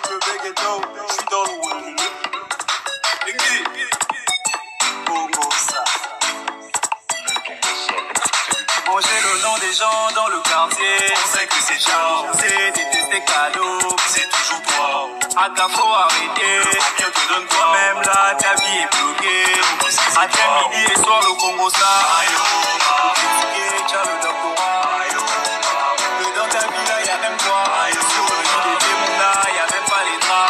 le Bégueto, je suis dans le Wouloulou. Congo ça. Manger le nom des gens dans le quartier, on sait que c'est genre. C'est détester cadeau, c'est toujours toi. Aka faut arrêter, bien te donne toi-même là, ta vie est bloquée. À tel midi et soir le Congo ça. Pour critiquer, tiens le doctorat. Que dans ta vie là, y'a même toi. Sur le lit des démons là, y'a même pas les draps.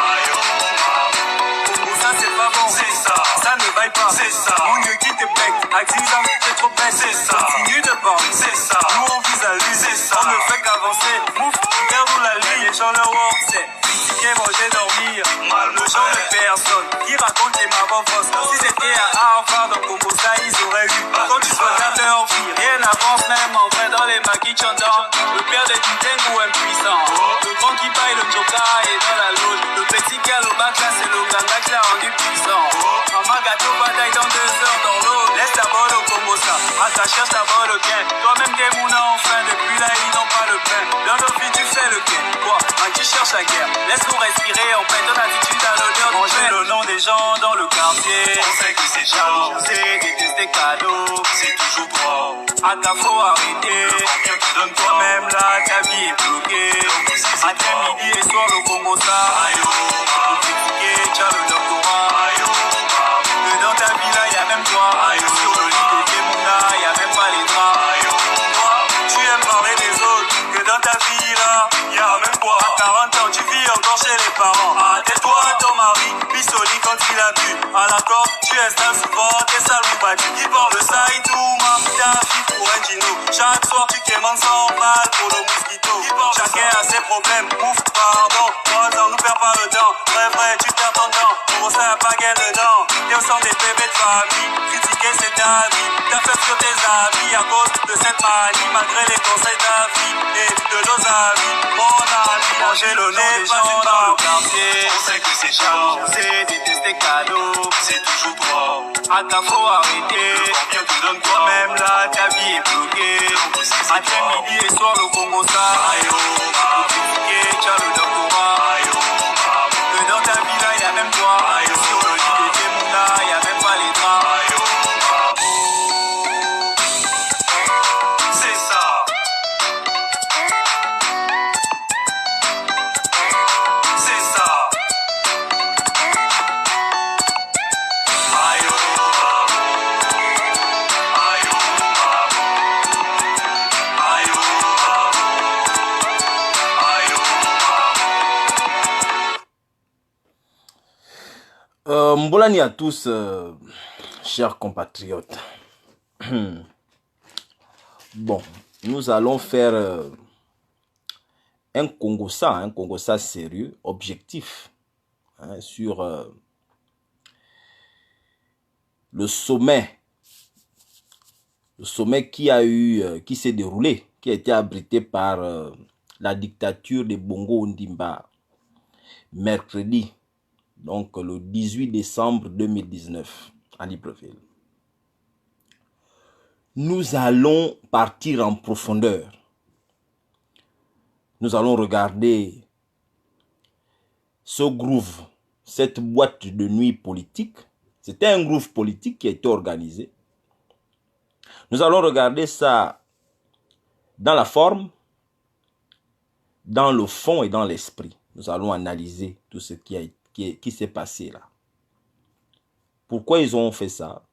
Congo ça c'est pas bon, c'est ça. Ça ne vaille pas, c'est ça. Mon Dieu qui te bec, à 10 ans t'es trop bête, c'est ça. Continue de parler, c'est ça. Nous on vise à lui, c'est ça. On ne fait qu'avancer, ouf, regarde la ligne, les gens leur work, c'est critiquer, manger, dormir. Mal le genre de personne qui raconte les mabofos. Si c'était à Harvard, dans Congo ça ils auraient eu. Quand tu regardes leur vie, rien n'avance même en vrai dans les maquis chantant. Le père des Tintengo impuissant. Le grand qui baille le Joka est dans la loge. Le petit gars au bac là c'est le ganga qui l'a rendu puissant. Maman gâteau bataille dans 2 heures dans l'eau. Laisse ta balle au Congo ça. Ah ça cherche ta balle au gain. Toi-même t'es mouna enfin. Depuis là ils n'ont pas le pain. Dans nos vies tu fais le gain. Quoi, man tu cherches la guerre. Laisse-nous respirer. On peine ton attitude à l'odeur. Manger le nom des gens dans le quartier. On sait que c'est genre. C'est détester cadeau. C'est toujours toi. Aka faut arrêter. Bien tu donnes toi-même là. Ta vie est bloquée. À tel midi et soir le Congo ça. Pour critiquer, tiens le doctorat. Que dans ta vie là y'a même toi. Sur le lit des démons là y'a même pas les draps. Toi, tu aimes parler des autres. Que dans ta vie là y'a même quoi. À 40 ans tu vis encore chez les parents. Tais-toi ton mari, pisse au lit quand il a bu. À l'accord tu installes souvent tes salopades. Qui porte le saïtouma, ta fille pour un dino. Chaque soir tu quémandes 100 balles pour le mosquito. Chacun a ses problèmes, ouf, pardon. Moi on nous perd pas le temps. Vrai, tu perds ton temps. Pour ça y'a pas gain dedans. T'es au centre des bébés de famille. Critiquer c'est ta vie. T'as fait sur tes avis à cause de cette manie. Malgré les conseils de ta vie et de nos amis. Mon ami, manger le nez des gens dans le quartier. On sait que c'est genre. C'est détester cadeau. C'est toujours toi. Aka faut arrêter. Bien te donne toi-même là. Ta vie est bloquée. À tel midi et soir le Congo ça. Pour critiquer, tiens le doctorat. Que dans ta vie là y'a même toi. Sur le lit des démons là y'a même pas les draps. C'est ça. C'est ça. Mbolani à tous, chers compatriotes. Bon, nous allons faire un Congo ça sérieux, objectif, hein, sur le sommet qui s'est déroulé, qui a été abrité par la dictature de Bongo Ondimba mercredi. Donc le 18 décembre 2019 à Libreville. Nous allons partir en profondeur. Nous allons regarder ce groove, cette boîte de nuit politique. C'était un groove politique qui a été organisé. Nous allons regarder ça dans la forme, dans le fond et dans l'esprit. Nous allons analyser tout ce qui s'est passé là. Pourquoi ils ont fait ça?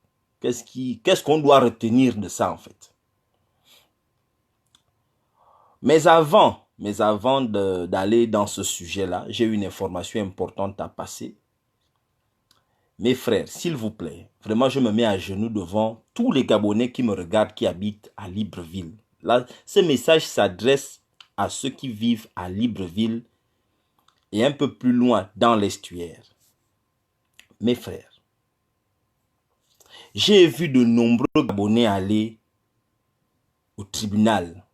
Qu'est-ce qu'on doit retenir de ça en fait? Mais avant d'aller dans ce sujet-là, j'ai une information importante à passer. Mes frères, s'il vous plaît, vraiment je me mets à genoux devant tous les Gabonais qui me regardent, qui habitent à Libreville. Là, ce message s'adresse à ceux qui vivent à Libreville et un peu plus loin dans l'estuaire. Mes frères, j'ai vu de nombreux Gabonais aller au tribunal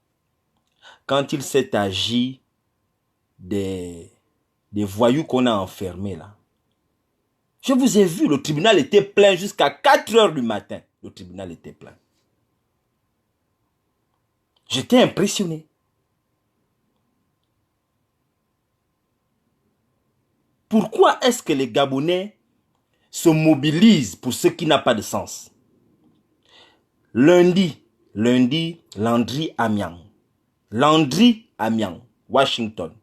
quand il s'est agi des voyous qu'on a enfermés là. Je vous ai vu, le tribunal était plein jusqu'à 4 heures du matin. Le tribunal était plein. J'étais impressionné. Pourquoi est-ce que les Gabonais se mobilisent pour ce qui n'a pas de sens? Lundi, Landry Amiang, Washington,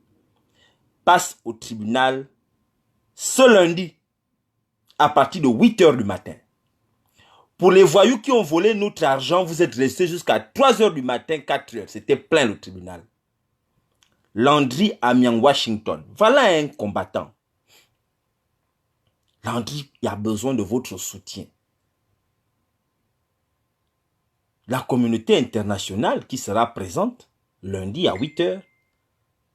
passe au tribunal ce lundi à partir de 8 h du matin. Pour les voyous qui ont volé notre argent, vous êtes restés jusqu'à 3 h du matin, 4 h. C'était plein le tribunal. Landry Amiang, Washington. Voilà un combattant. Landry, il a besoin de votre soutien. La communauté internationale qui sera présente lundi à 8 h,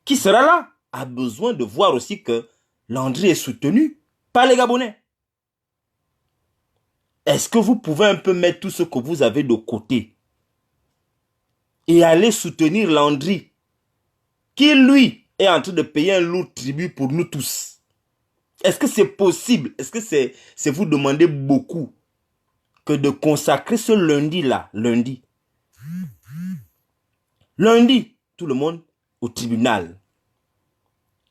qui sera là, a besoin de voir aussi que Landry est soutenu par les Gabonais. Est-ce que vous pouvez un peu mettre tout ce que vous avez de côté et aller soutenir Landry, qui lui est en train de payer un lourd tribut pour nous tous? Est-ce que c'est possible? Est-ce que c'est vous demander beaucoup que de consacrer ce lundi-là, lundi, tout le monde au tribunal.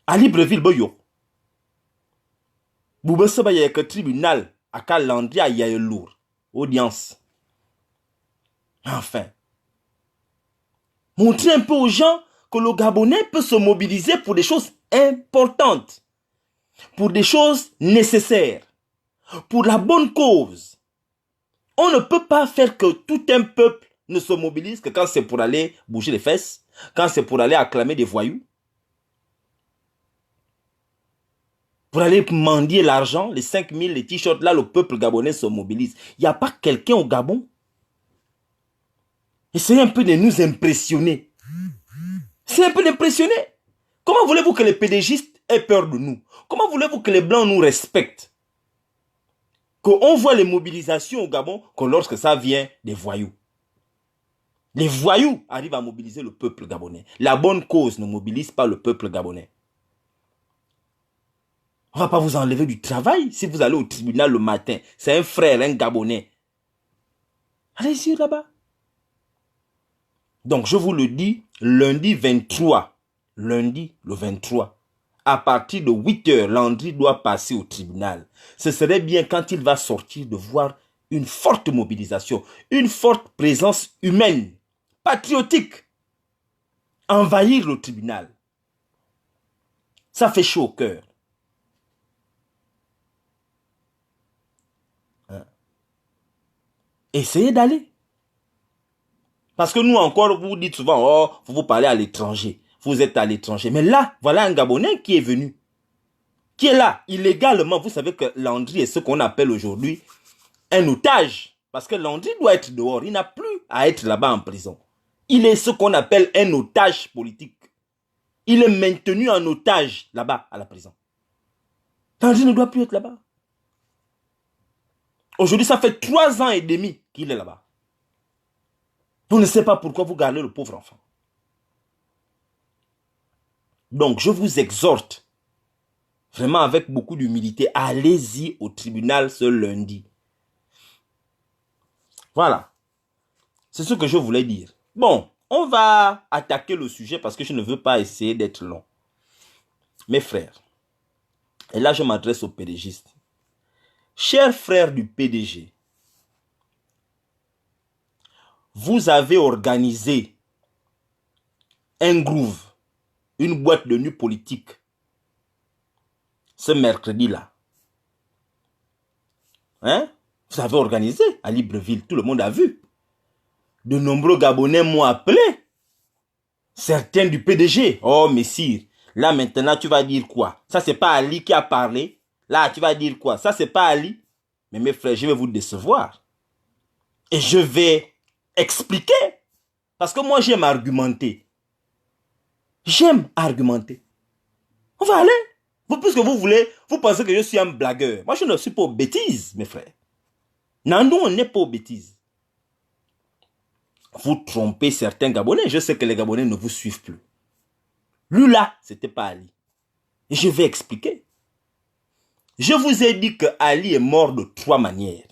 À Libreville, boyo. Boube seba y a que tribunal à Landry à y a lourd. Audience. Enfin. Montrer un peu aux gens que le Gabonais peut se mobiliser pour des choses importantes, pour des choses nécessaires, pour la bonne cause. On ne peut pas faire que tout un peuple ne se mobilise que quand c'est pour aller bouger les fesses, quand c'est pour aller acclamer des voyous, pour aller mendier l'argent, les 5 000, les t-shirts, là le peuple gabonais se mobilise. Il n'y a pas quelqu'un au Gabon. Essayez un peu de nous impressionner. C'est un peu d'impressionner. Comment voulez-vous que les pédégistes aient peur de nous? Comment voulez-vous que les Blancs nous respectent? Qu'on voit les mobilisations au Gabon que lorsque ça vient des voyous. Les voyous arrivent à mobiliser le peuple gabonais. La bonne cause ne mobilise pas le peuple gabonais. On ne va pas vous enlever du travail si vous allez au tribunal le matin. C'est un frère, un Gabonais. Allez-y là-bas. Donc, je vous le dis, lundi 23, lundi le 23, à partir de 8 h, Landry doit passer au tribunal. Ce serait bien quand il va sortir de voir une forte mobilisation, une forte présence humaine, patriotique, envahir le tribunal. Ça fait chaud au cœur. Hein? Essayez d'aller. Parce que nous encore, vous dites souvent, oh, vous parlez à l'étranger. Vous êtes à l'étranger. Mais là, voilà un Gabonais qui est venu. Qui est là, illégalement. Vous savez que Landry est ce qu'on appelle aujourd'hui un otage. Parce que Landry doit être dehors. Il n'a plus à être là-bas en prison. Il est ce qu'on appelle un otage politique. Il est maintenu en otage là-bas à la prison. Landry ne doit plus être là-bas. Aujourd'hui, ça fait 3 ans et demi qu'il est là-bas. Vous ne savez pas pourquoi vous gardez le pauvre enfant. Donc, je vous exhorte, vraiment avec beaucoup d'humilité, allez-y au tribunal ce lundi. Voilà. C'est ce que je voulais dire. Bon, on va attaquer le sujet parce que je ne veux pas essayer d'être long. Mes frères, et là je m'adresse aux PDGistes. Chers frères du PDG, vous avez organisé un groove, une boîte de nuit politique ce mercredi-là. Hein? Vous avez organisé à Libreville, tout le monde a vu. De nombreux Gabonais m'ont appelé. Certains du PDG. Oh, messire, là maintenant tu vas dire quoi? Ça c'est pas Ali qui a parlé. Là tu vas dire quoi? Ça c'est pas Ali. Mais mes frères, je vais vous décevoir. Et je vais expliquer. Parce que moi j'aime argumenter. J'aime argumenter. On va aller. Puisque vous voulez, vous pensez que je suis un blagueur. Moi je ne suis pas aux bêtises, mes frères. Non, nous on n'est pas aux bêtises. Vous trompez certains Gabonais. Je sais que les Gabonais ne vous suivent plus. Lui là, c'était pas Ali. Et je vais expliquer. Je vous ai dit que Ali est mort de 3 manières.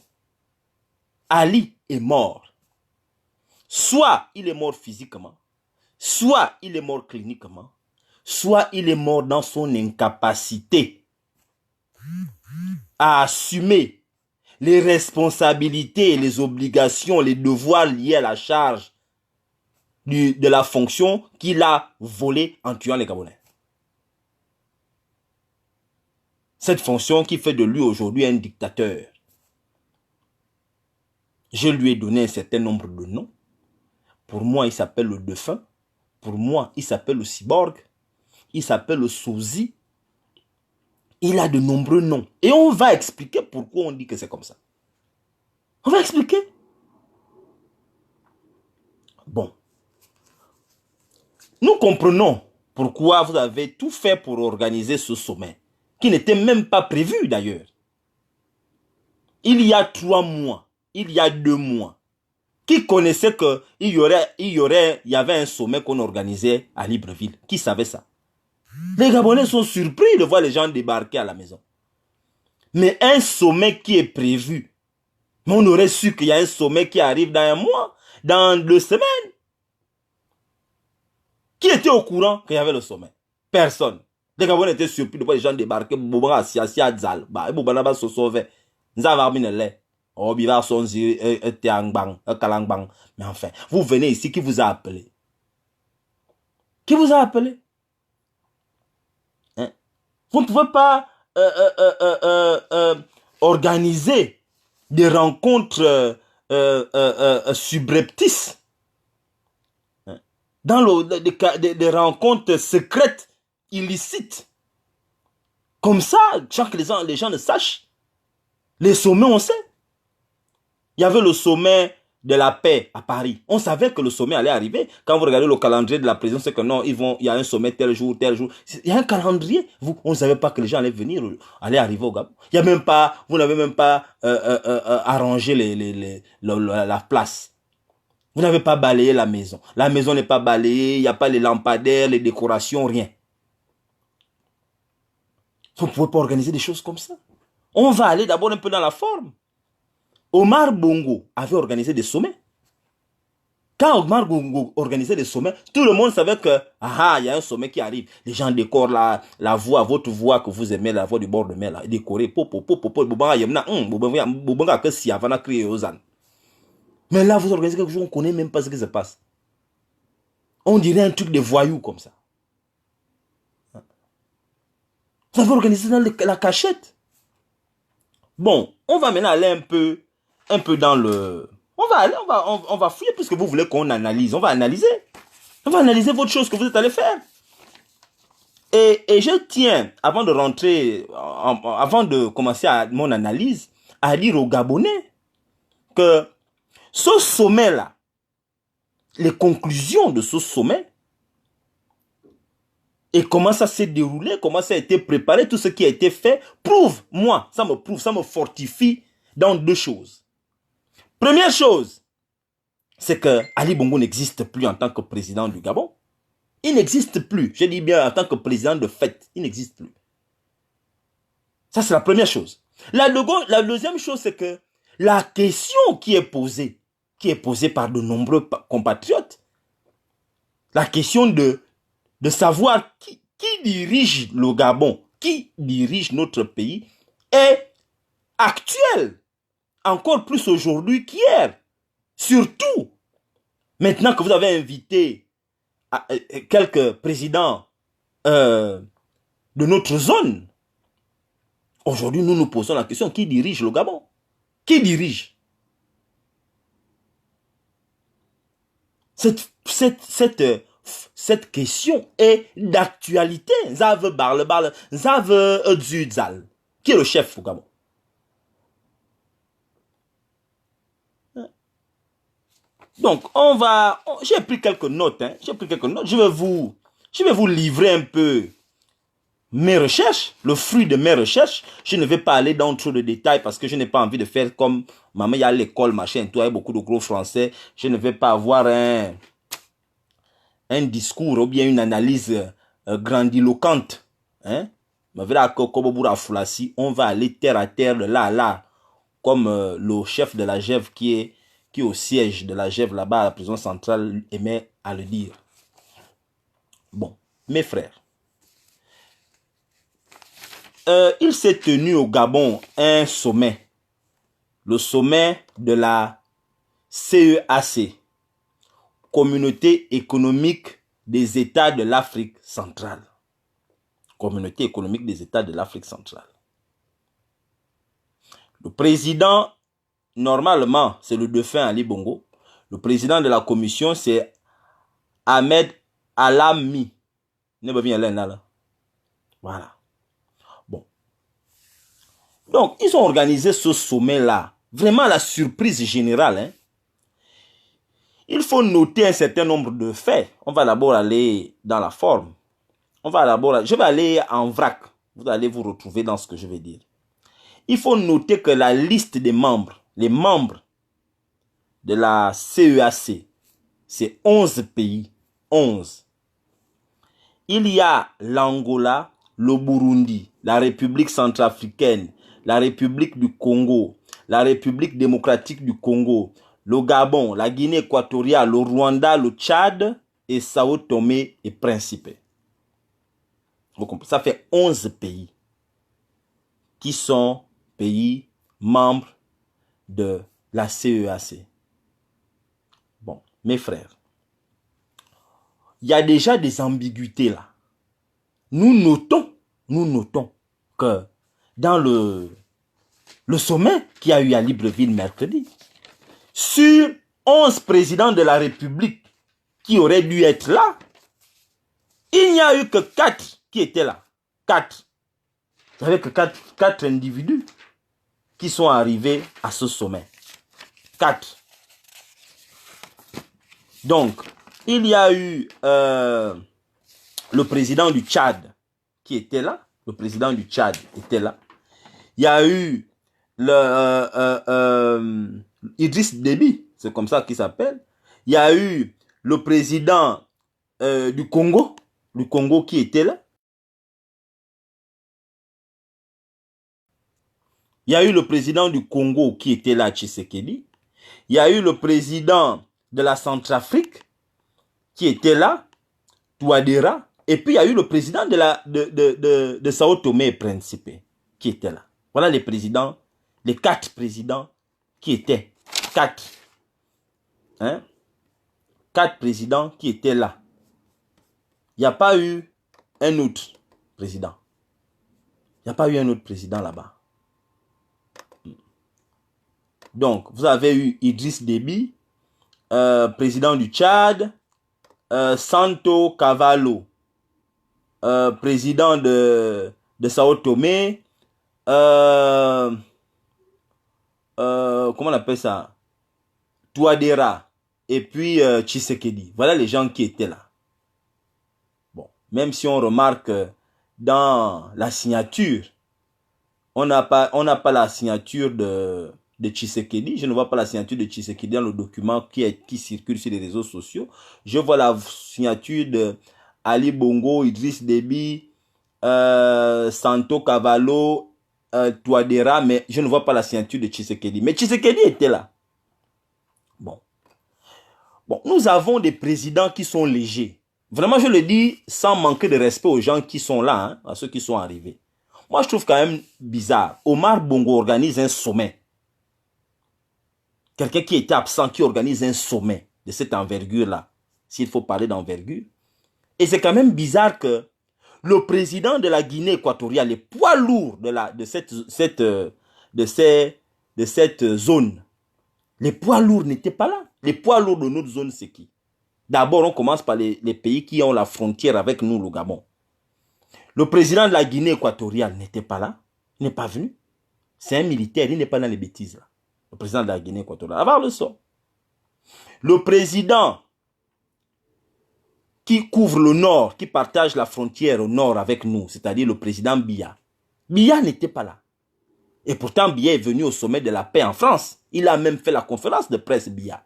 Ali est mort. Soit il est mort physiquement, soit il est mort cliniquement, soit il est mort dans son incapacité à assumer les responsabilités, les obligations, les devoirs liés à la charge de la fonction qu'il a volée en tuant les Gabonais. Cette fonction qui fait de lui aujourd'hui un dictateur. Je lui ai donné un certain nombre de noms. Pour moi, il s'appelle le défunt. Pour moi, il s'appelle le cyborg. Il s'appelle le sosie. Il a de nombreux noms. Et on va expliquer pourquoi on dit que c'est comme ça. On va expliquer. Bon. Nous comprenons pourquoi vous avez tout fait pour organiser ce sommet, qui n'était même pas prévu d'ailleurs. Il y a 3 mois, il y a 2 mois, qui connaissait qu'il y avait un sommet qu'on organisait à Libreville? Qui savait ça? Les Gabonais sont surpris de voir les gens débarquer à la maison. Mais un sommet qui est prévu, mais on aurait su qu'il y a un sommet qui arrive dans 1 mois, dans 2 semaines. Qui était au courant qu'il y avait le sommet? Personne. Les Gabonais étaient surpris de voir les gens débarquer. Boubara Siasia Dzal. Boubara se sauver. Nzavarminele. Oh, Bivar Sonzi, Teangbang, Kalangbang. Mais enfin, vous venez ici, qui vous a appelé? Qui vous a appelé? Hein? Vous ne pouvez pas organiser des rencontres subreptices. Dans des rencontres secrètes, illicites. Comme ça, sans que les gens ne sachent. Les sommets, on sait. Il y avait le sommet de la paix à Paris. On savait que le sommet allait arriver. Quand vous regardez le calendrier de la présidence, c'est que non, il y a un sommet tel jour, tel jour. Il y a un calendrier. On ne savait pas que les gens allaient venir, allaient arriver au Gabon. Il y a même pas, vous n'avez même pas arrangé la place. Vous n'avez pas balayé la maison. La maison n'est pas balayée, il n'y a pas les lampadaires, les décorations, rien. Vous ne pouvez pas organiser des choses comme ça. On va aller d'abord un peu dans la forme. Omar Bongo avait organisé des sommets. Quand Omar Bongo organisait des sommets, tout le monde savait que, il y a un sommet qui arrive. Les gens décorent la voix, votre voix que vous aimez, la voix du bord de mer, là, décorée. Mais là, vous organisez quelque chose, on ne connaît même pas ce qui se passe. On dirait un truc de voyous comme ça. Vous avez organisé dans la cachette. Bon, on va maintenant aller un peu dans le... On va fouiller puisque vous voulez qu'on analyse. On va analyser. On va analyser votre chose que vous êtes allé faire. Et je tiens, avant de rentrer, avant de commencer mon analyse, à dire aux Gabonais que ce sommet-là, les conclusions de ce sommet, et comment ça s'est déroulé, comment ça a été préparé, tout ce qui a été fait, ça me fortifie dans 2 choses. Première chose, c'est que Ali Bongo n'existe plus en tant que président du Gabon. Il n'existe plus, je dis bien en tant que président de fait, il n'existe plus. Ça, c'est la première chose. La deuxième chose, c'est que la question qui est posée par de nombreux compatriotes, la question de savoir qui dirige le Gabon, qui dirige notre pays, est actuelle, encore plus aujourd'hui qu'hier. Surtout, maintenant que vous avez invité quelques présidents de notre zone, aujourd'hui nous nous posons la question, qui dirige le Gabon? Qui dirige? Cette question est d'actualité. Qui est le chef au Gabon? Donc, j'ai pris quelques notes. Je vais vous livrer un peu mes recherches, le fruit de mes recherches. Je ne vais pas aller dans trop de détails parce que je n'ai pas envie de faire comme maman, il y a l'école, machin, toi, il y a beaucoup de gros français. Je ne vais pas avoir un discours ou bien une analyse grandiloquente. On va aller terre à terre, de là à là, comme le chef de la GEV qui est au siège de la GEV là-bas à la prison centrale aimait à le dire. Bon, mes frères, il s'est tenu au Gabon un sommet, le sommet de la CEAC, Communauté économique des États de l'Afrique centrale. Communauté économique des États de l'Afrique centrale. Le président, normalement, c'est le défunt Ali Bongo. Le président de la commission, c'est Ahmed Alami. Voilà. Bon. Donc, ils ont organisé ce sommet-là. Vraiment la surprise générale. Hein. Il faut noter un certain nombre de faits. On va d'abord aller dans la forme. Je vais aller en vrac. Vous allez vous retrouver dans ce que je vais dire. Il faut noter que la liste des membres, les membres de la CEAC, c'est 11 pays. 11. Il y a l'Angola, le Burundi, la République centrafricaine, la République du Congo, la République démocratique du Congo, le Gabon, la Guinée équatoriale, le Rwanda, le Tchad et Sao Tomé et Principe. Vous comprenez? Ça fait 11 pays qui sont pays membres de la CEAC. Bon, mes frères, il y a déjà des ambiguïtés là. Nous notons que dans le sommet qui a eu à Libreville mercredi, sur 11 présidents de la République qui auraient dû être là, il n'y a eu que 4 qui étaient là. 4. Vous savez que 4 individus qui sont arrivés à ce sommet. 4. Donc, il y a eu le président du Tchad qui était là. Le président du Tchad était là. Il y a eu Idriss Déby, c'est comme ça qu'il s'appelle. Il y a eu le président du Congo qui était là. Il y a eu le président du Congo qui était là, Tshisekedi. Il y a eu le président de la Centrafrique qui était là, Touadéra. Et puis il y a eu le président de Sao Tomé et Principe qui était là. Voilà les présidents, les 4 présidents qui étaient. 4. Hein? 4 présidents qui étaient là. Il n'y a pas eu un autre président. Il n'y a pas eu un autre président là-bas. Donc, vous avez eu Idriss Déby, président du Tchad, Santo Cavallo, président de Sao Tomé, comment on appelle ça? Touadéra, et puis Tshisekedi. Voilà les gens qui étaient là. Bon, même si on remarque dans la signature, on n'a pas la signature de Tshisekedi. Je ne vois pas la signature de Tshisekedi dans le document qui circule sur les réseaux sociaux. Je vois la signature de Ali Bongo, Idriss Déby, Santo Cavallo, Touadéra, mais je ne vois pas la signature de Tshisekedi. Mais Tshisekedi était là. Bon, nous avons des présidents qui sont légers. Vraiment, je le dis sans manquer de respect aux gens qui sont là, hein, à ceux qui sont arrivés. Moi, je trouve quand même bizarre. Omar Bongo organise un sommet. Quelqu'un qui était absent, qui organise un sommet de cette envergure-là, s'il faut parler d'envergure. Et c'est quand même bizarre que le président de la Guinée équatoriale, les poids lourds de cette zone, les poids lourds n'étaient pas là. Les poids lourds de notre zone, c'est qui? D'abord, on commence par les pays qui ont la frontière avec nous, le Gabon. Le président de la Guinée équatoriale n'était pas là. Il n'est pas venu. C'est un militaire, il n'est pas dans les bêtises là. Le président de la Guinée équatoriale. Avoir le sort. Le président qui couvre le nord, qui partage la frontière au nord avec nous, c'est-à-dire le président Biya. Biya n'était pas là. Et pourtant, Biya est venu au sommet de la paix en France. Il a même fait la conférence de presse, Biya.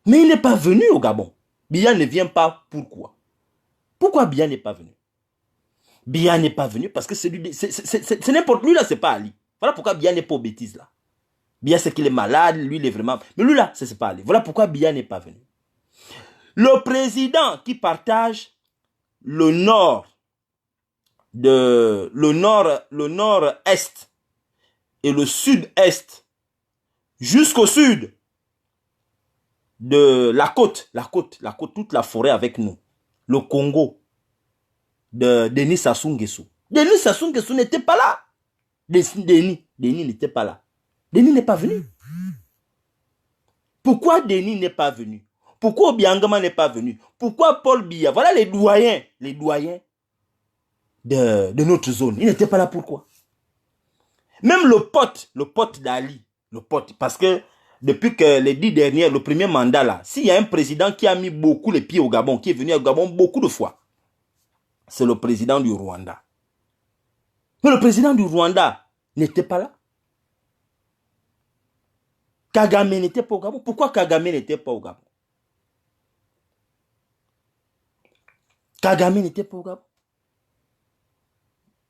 Mais il n'est pas venu au Gabon. Biya ne vient pas. Pourquoi? Pourquoi Biya n'est pas venu? Biya n'est pas venu parce que c'est n'importe lui là, c'est pas Ali. Voilà pourquoi Biya n'est pas aux bêtises là. Biya c'est qu'il est malade, lui il est vraiment... Mais lui là, c'est pas Ali. Voilà pourquoi Biya n'est pas venu. Le président qui partage le nord le nord-est et le sud-est jusqu'au sud de la côte, toute la forêt avec nous, le Congo de Denis Sassou Nguesso. Denis Sassou Nguesso n'était pas là. Denis n'était pas là. Denis n'est pas venu. Pourquoi Denis n'est pas venu? Pourquoi Obiangama n'est pas venu? Pourquoi Paul Biya? Voilà les doyens de notre zone. Il n'était pas là, pourquoi? Même le pote d'Ali, parce que depuis que les 10 dernières, le premier mandat là, s'il y a un président qui a mis beaucoup les pieds au Gabon, qui est venu au Gabon beaucoup de fois, c'est le président du Rwanda. Mais le président du Rwanda n'était pas là. Kagame n'était pas au Gabon. Pourquoi Kagame n'était pas au Gabon? Kagame n'était pas au Gabon.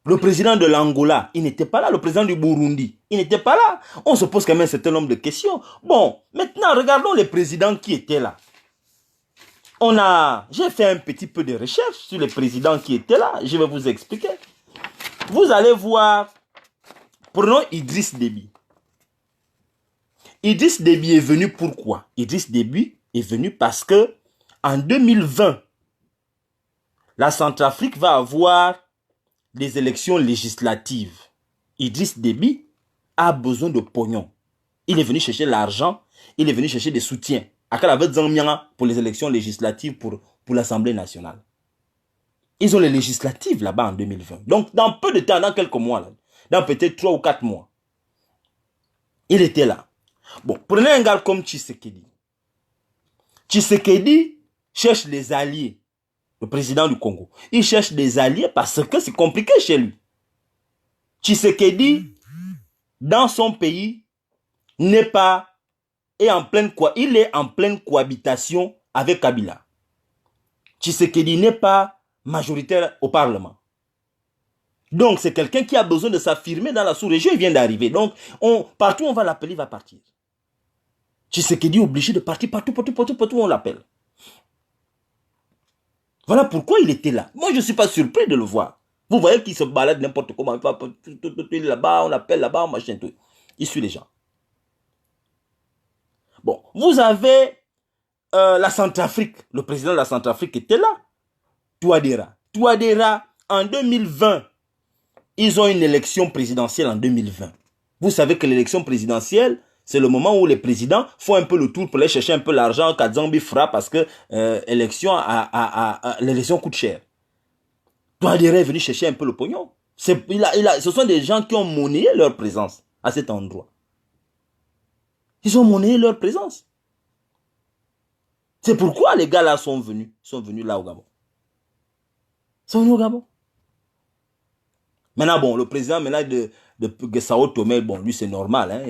Le président de l'Angola, il n'était pas là. Le président du Burundi, il n'était pas là. On se pose quand même un certain nombre de questions. Bon, maintenant, regardons les présidents qui étaient là. J'ai fait un petit peu de recherche sur les présidents qui étaient là. Je vais vous expliquer. Vous allez voir, prenons Idriss Déby. Idriss Déby est venu pourquoi? Idriss Déby est venu parce que en 2020, la Centrafrique va avoir des élections législatives. Idriss Déby a besoin de pognon. Il est venu chercher l'argent, il est venu chercher des soutiens. Pour les élections législatives pour l'Assemblée nationale. Ils ont les législatives là-bas en 2020. Donc, dans peu de temps, dans quelques mois, là, dans peut-être 3 ou 4 mois, il était là. Bon, prenez un gars comme Tshisekedi. Tshisekedi cherche les alliés. Le président du Congo. Il cherche des alliés parce que c'est compliqué chez lui. Tshisekedi, dans son pays, il est en pleine cohabitation avec Kabila. Tshisekedi n'est pas majoritaire au Parlement. Donc, c'est quelqu'un qui a besoin de s'affirmer dans la sous-région. Il vient d'arriver. Donc, partout où on va l'appeler, il va partir. Tshisekedi est obligé de partir partout où on l'appelle. Voilà pourquoi il était là. Moi, je ne suis pas surpris de le voir. Vous voyez qu'il se balade n'importe comment. Il est là-bas, on l'appelle là-bas, machin, tout. Il suit les gens. Bon, vous avez la Centrafrique. Le président de la Centrafrique était là. Touadéra. Touadéra, en 2020, ils ont une élection présidentielle en 2020. Vous savez que l'élection présidentielle, c'est le moment où les présidents font un peu le tour pour aller chercher un peu l'argent qu'Adzambi fera parce que l'élection coûte cher. Touadéra est venu chercher un peu le pognon. Ce sont des gens qui ont monnayé leur présence à cet endroit. Ils ont monnayé leur présence. C'est pourquoi les gars là sont venus là au Gabon. Ils sont venus au Gabon. Maintenant, bon, le président maintenant de Sao Tomé, bon, lui c'est normal. Hein,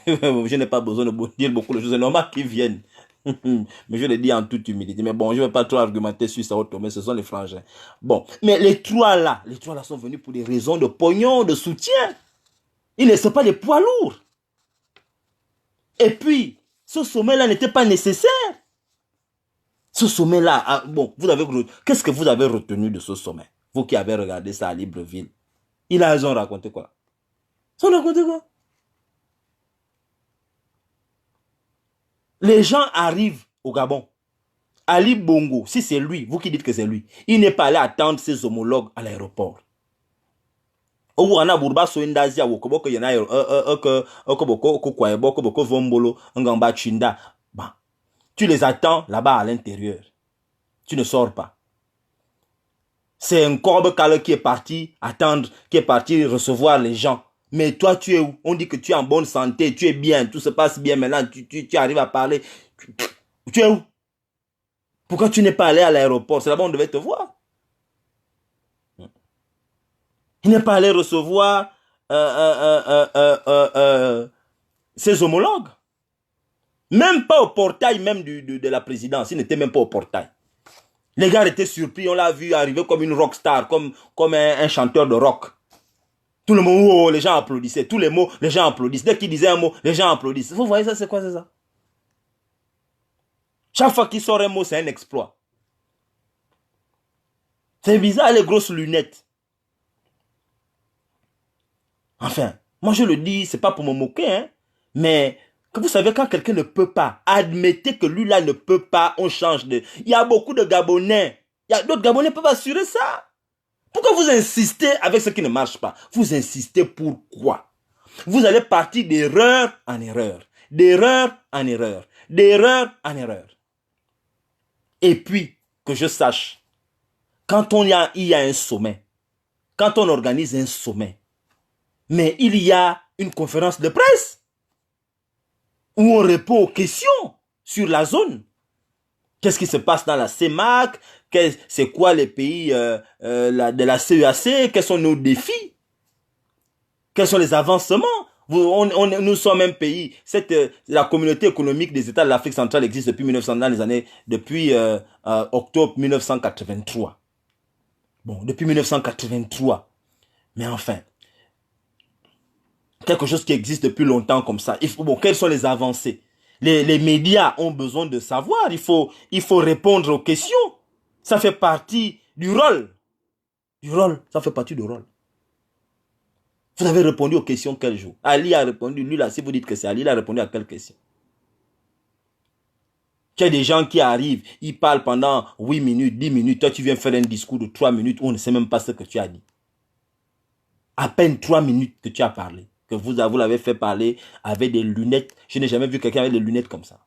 je n'ai pas besoin de dire beaucoup de choses. C'est normal qu'ils viennent. Mais je le dis en toute humilité. Mais bon, je ne vais pas trop argumenter sur Sao Tomé, ce sont les frangins. Bon, mais les trois là sont venus pour des raisons de pognon, de soutien. Ils ne sont pas des poids lourds. Et puis, ce sommet-là n'était pas nécessaire. Ce sommet-là, bon, qu'est-ce que vous avez retenu de ce sommet? Vous qui avez regardé ça à Libreville. Ils ont raconté quoi? Ils ont raconté quoi? Les gens arrivent au Gabon. Ali Bongo, si c'est lui, vous qui dites que c'est lui, il n'est pas allé attendre ses homologues à l'aéroport. Tu les attends là-bas à l'intérieur. Tu ne sors pas. C'est un corbe calé qui est parti attendre, qui est parti recevoir les gens. Mais toi, tu es où? On dit que tu es en bonne santé, tu es bien, tout se passe bien maintenant, tu arrives à parler. Tu es où? Pourquoi tu n'es pas allé à l'aéroport? C'est là-bas on devait te voir. Il n'est pas allé recevoir ses homologues. Même pas au portail même de la présidence. Il n'était même pas au portail. Les gars étaient surpris. On l'a vu arriver comme une rockstar, comme un chanteur de rock. Tout le monde, oh, les gens applaudissaient. Tous les mots, les gens applaudissent. Dès qu'il disait un mot, les gens applaudissent. Vous voyez ça, c'est quoi, c'est ça? Chaque fois qu'il sort un mot, c'est un exploit. C'est bizarre, les grosses lunettes. Enfin, moi je le dis, c'est pas pour me moquer, hein, mais que vous savez, quand quelqu'un ne peut pas, admettez que lui là ne peut pas, on change de... Il y a beaucoup de Gabonais, il y a d'autres Gabonais qui peuvent assurer ça. Pourquoi vous insistez avec ce qui ne marche pas? Vous insistez pourquoi? Vous allez partir d'erreur en erreur, d'erreur en erreur, d'erreur en erreur. Et puis, que je sache, quand il y a un sommet, quand on organise un sommet, mais il y a une conférence de presse où on répond aux questions sur la zone. Qu'est-ce qui se passe dans la CEMAC? C'est quoi les pays de la CEAC? Quels sont nos défis? Quels sont les avancements? Nous sommes un pays. La communauté économique des États de l'Afrique centrale existe depuis 1900, depuis octobre 1983. Bon, depuis 1983. Mais enfin, quelque chose qui existe depuis longtemps comme ça. Quelles sont les avancées? Les médias ont besoin de savoir. Il faut répondre aux questions. Ça fait partie du rôle. Ça fait partie du rôle. Vous avez répondu aux questions quel jour? Ali a répondu, lui là, si vous dites que c'est Ali, il a répondu à quelle question? Il y a des gens qui arrivent, ils parlent pendant 8 minutes, 10 minutes, toi tu viens faire un discours de 3 minutes où on ne sait même pas ce que tu as dit. À peine 3 minutes que tu as parlé, que vous l'avez fait parler avec des lunettes. Je n'ai jamais vu quelqu'un avec des lunettes comme ça.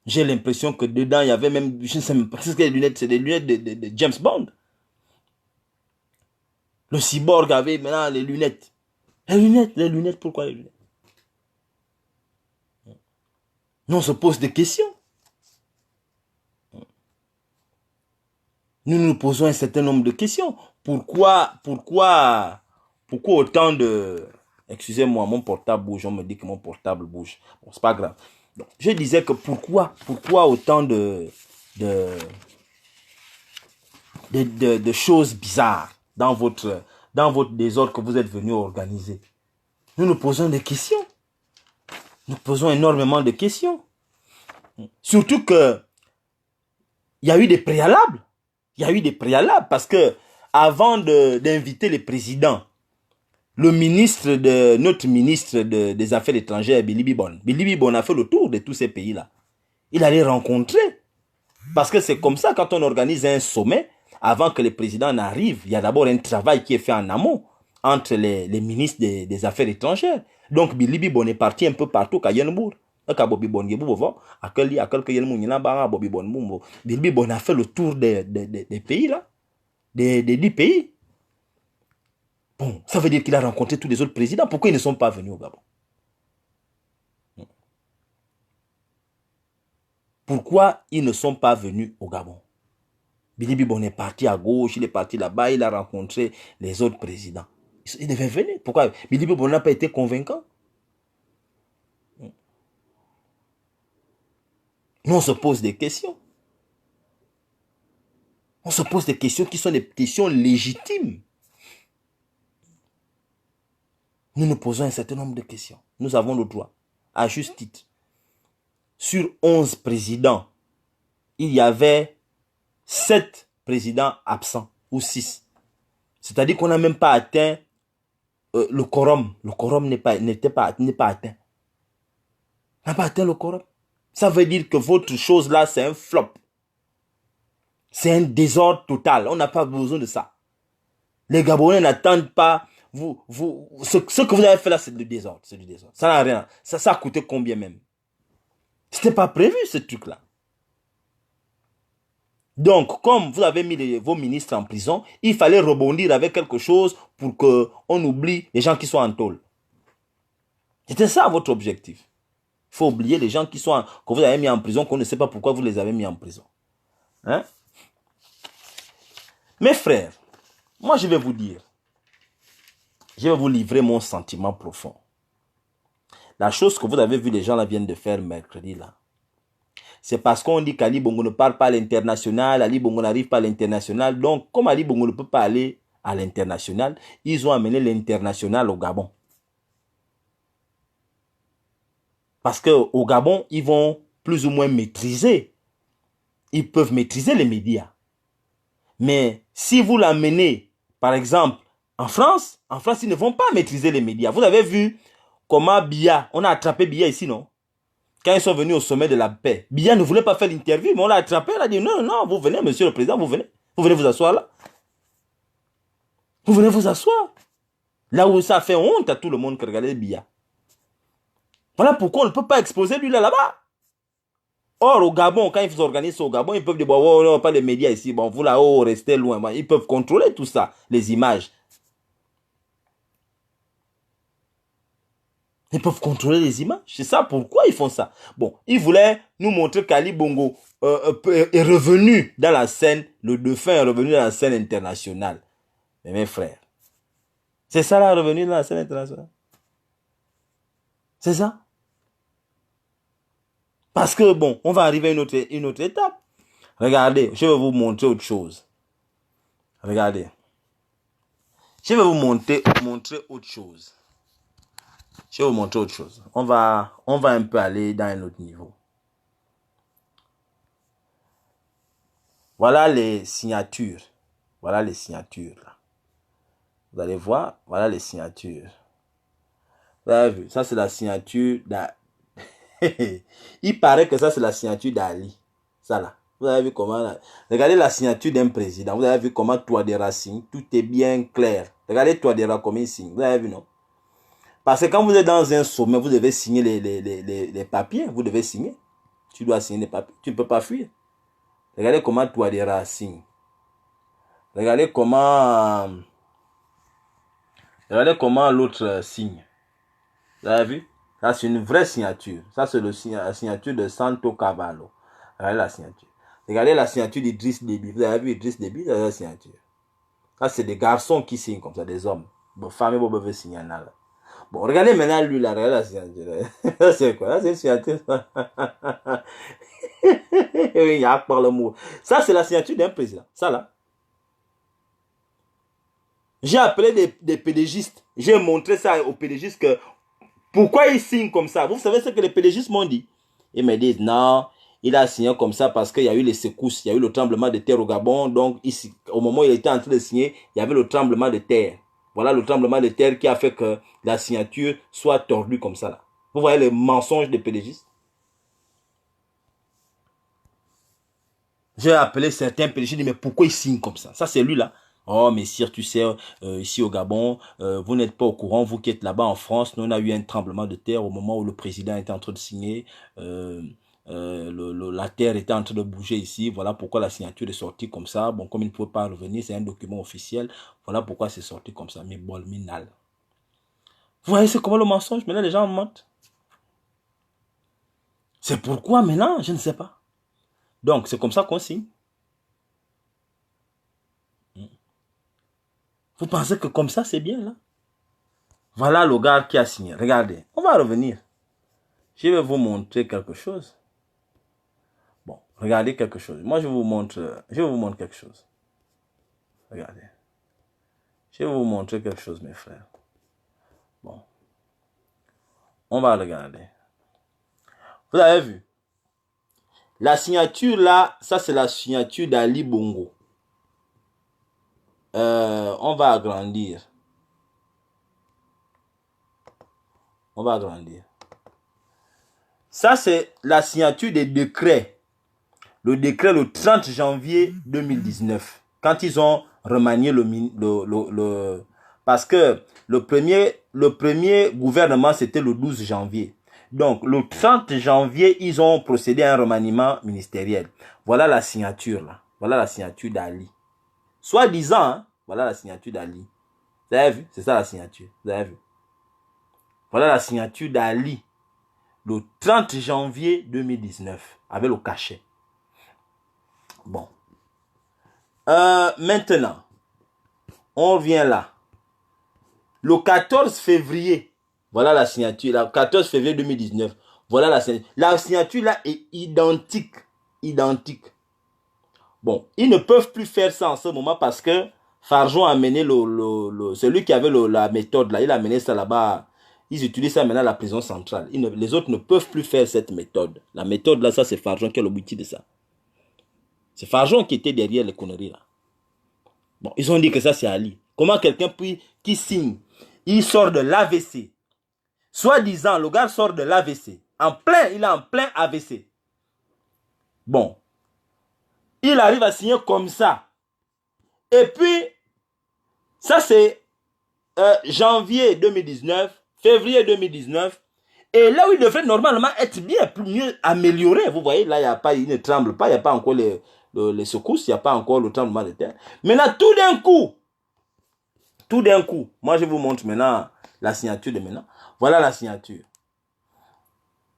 J'ai l'impression que dedans, il y avait même, je ne sais même pas ce que les lunettes, c'est des lunettes de James Bond. Le cyborg avait maintenant les lunettes. Les lunettes, pourquoi les lunettes? Nous, on se pose des questions. Nous nous posons un certain nombre de questions. Pourquoi autant de... Excusez-moi, mon portable bouge. On me dit que mon portable bouge. Bon, c'est pas grave. Donc, je disais que pourquoi autant de choses bizarres dans votre désordre que vous êtes venu organiser. Nous nous posons des questions. Nous posons énormément de questions. Surtout que il y a eu des préalables. Il y a eu des préalables parce que avant d'inviter les présidents, notre ministre des Affaires étrangères, Billy Bibon a fait le tour de tous ces pays-là. Il allait rencontrer. Parce que c'est comme ça, quand on organise un sommet, avant que les présidents n'arrivent, il y a d'abord un travail qui est fait en amont entre les ministres des Affaires étrangères. Donc, Billy Bibon est parti un peu partout à Yenbourg. Billy Bibon a fait le tour des pays là, des 10 pays. Bon, ça veut dire qu'il a rencontré tous les autres présidents. Pourquoi ils ne sont pas venus au Gabon? Pourquoi ils ne sont pas venus au Gabon? Billy Bibon est parti à gauche, il est parti là-bas, il a rencontré les autres présidents. Il devait venir. Pourquoi Billy Bibon n'a pas été convaincant? Nous, on se pose des questions. On se pose des questions qui sont des questions légitimes. Nous nous posons un certain nombre de questions. Nous avons le droit, à juste titre. Sur 11 présidents, il y avait 7 présidents absents, ou 6. C'est-à-dire qu'on n'a même pas atteint le quorum. Le quorum n'est pas atteint. On n'a pas atteint le quorum. Ça veut dire que votre chose là, c'est un flop. C'est un désordre total. On n'a pas besoin de ça. Les Gabonais n'attendent pas. Ce que vous avez fait là, c'est du désordre. C'est du désordre. Ça n'a rien. Ça a coûté combien même? C'était pas prévu ce truc-là. Donc, comme vous avez mis vos ministres en prison, il fallait rebondir avec quelque chose pour qu'on oublie les gens qui sont en tôle. C'était ça votre objectif. Il faut oublier les gens que vous avez mis en prison, qu'on ne sait pas pourquoi vous les avez mis en prison. Hein? Mes frères, moi je vais vous dire, je vais vous livrer mon sentiment profond. La chose que vous avez vu les gens là viennent de faire mercredi là, c'est parce qu'on dit qu'Ali Bongo ne parle pas à l'international, Ali Bongo n'arrive pas à l'international. Donc, comme Ali Bongo ne peut pas aller à l'international, ils ont amené l'international au Gabon. Parce qu'au Gabon, ils vont plus ou moins maîtriser. Ils peuvent maîtriser les médias. Mais si vous l'amenez, par exemple, En France, ils ne vont pas maîtriser les médias. Vous avez vu comment Biya, on a attrapé Biya ici, non? Quand ils sont venus au sommet de la paix, Biya ne voulait pas faire l'interview, mais on l'a attrapé, il a dit non, non, vous venez, monsieur le président, vous venez vous asseoir là. Vous venez vous asseoir. Là où ça fait honte à tout le monde que regardez Biya. Voilà pourquoi on ne peut pas exposer lui là-bas. Or, au Gabon, quand ils organisent au Gabon, ils peuvent dire, bon, oh, pas les médias ici, bon, vous là-haut, restez loin. Ils peuvent contrôler tout ça, les images. Ils peuvent contrôler les images. C'est ça pourquoi ils font ça. Bon, ils voulaient nous montrer qu'Ali Bongo est revenu dans la scène, le dauphin est revenu dans la scène internationale. Mais mes frères, c'est ça là, revenu dans la scène internationale. C'est ça. Parce que bon, on va arriver à une autre étape. Regardez, je vais vous montrer autre chose. Regardez. Je vais vous montrer autre chose. Je vais vous montrer autre chose. On va un peu aller dans un autre niveau. Voilà les signatures. Voilà les signatures. Là. Vous allez voir, voilà les signatures. Vous avez vu, ça c'est la signature d'Ali. Il paraît que ça c'est la signature d'Ali. Ça là. Vous avez vu comment là. Regardez la signature d'un président. Vous avez vu comment Touadéra signe. Tout est bien clair. Regardez Touadéra comment il signe. Vous avez vu, non? Parce que quand vous êtes dans un sommet, vous devez signer les papiers. Vous devez signer. Tu dois signer les papiers. Tu ne peux pas fuir. Regardez comment Touadéra signe. Regardez comment l'autre signe. Vous avez vu? Ça, c'est une vraie signature. Ça, c'est la signature de Santo Cavallo. Regardez la signature. Regardez la signature d'Idriss Déby. Vous avez vu Idriss Déby? C'est la signature. Ça, c'est des garçons qui signent comme ça, des hommes. Bon, femmes et bon, bébé signent là. Bon, regardez maintenant lui là. Regardez la signature. Ça, c'est quoi? Ça, c'est une signature. Oui, il y a par le mot. Ça, c'est la signature d'un président. Ça, là. J'ai appelé des pédégistes. J'ai montré ça aux pédégistes que pourquoi ils signent comme ça. Vous savez ce que les pédégistes m'ont dit? Ils me disent non, il a signé comme ça parce qu'il y a eu les secousses, il y a eu le tremblement de terre au Gabon. Donc, ici, au moment où il était en train de signer, il y avait le tremblement de terre. Voilà le tremblement de terre qui a fait que la signature soit tordue comme ça. Là. Vous voyez les mensonges des pédégistes? J'ai appelé certains pédégistes, j'ai dit mais pourquoi ils signent comme ça? Ça, c'est lui là. Oh, messire, tu sais, ici au Gabon, vous n'êtes pas au courant, vous qui êtes là-bas en France, nous on a eu un tremblement de terre au moment où le président était en train de signer, la terre était en train de bouger ici, voilà pourquoi la signature est sortie comme ça. Bon, comme il ne pouvait pas revenir, c'est un document officiel, voilà pourquoi c'est sorti comme ça, mais bolminal. Vous voyez, c'est comment le mensonge, maintenant les gens mentent. C'est pourquoi maintenant, je ne sais pas. Donc, c'est comme ça qu'on signe. Vous pensez que comme ça, c'est bien, là? Voilà le gars qui a signé. Regardez, on va revenir. Je vais vous montrer quelque chose. Bon, regardez quelque chose. Moi, je vais vous montrer quelque chose. Regardez. Je vais vous montrer quelque chose, mes frères. Bon. On va regarder. Vous avez vu? La signature, là, ça, c'est la signature d'Ali Bongo. On va agrandir. On va agrandir. Ça, c'est la signature des décrets. Le décret le 30 janvier 2019. Quand ils ont remanié parce que le premier gouvernement, c'était le 12 janvier. Donc, le 30 janvier, ils ont procédé à un remaniement ministériel. Voilà la signature, là. Voilà la signature d'Ali. Soi-disant, hein, voilà la signature d'Ali. Vous avez vu? C'est ça la signature. Vous avez vu? Voilà la signature d'Ali. Le 30 janvier 2019. Avec le cachet. Bon. Maintenant. On revient là. Le 14 février. Voilà la signature. Le 14 février 2019. Voilà la signature. La signature là est identique. Identique. Bon. Ils ne peuvent plus faire ça en ce moment parce que Farjon a amené celui qui avait la méthode là. Il a amené ça là-bas. Ils utilisent ça maintenant à la prison centrale. Les autres ne peuvent plus faire cette méthode. La méthode là, ça c'est Farjon qui a l'objectif de ça. C'est Farjon qui était derrière les conneries là. Bon, ils ont dit que ça c'est Ali. Comment quelqu'un qui signe, il sort de l'AVC. Soi-disant, le gars sort de l'AVC. Il est en plein AVC. Bon. Il arrive à signer comme ça. Et puis, ça c'est janvier 2019, février 2019. Et là où il devrait normalement être bien, mieux amélioré. Vous voyez, là, il ne tremble pas. Il n'y a pas encore les secousses. Il n'y a pas encore le tremblement de terre. Maintenant, tout d'un coup, moi je vous montre maintenant la signature de maintenant. Voilà la signature.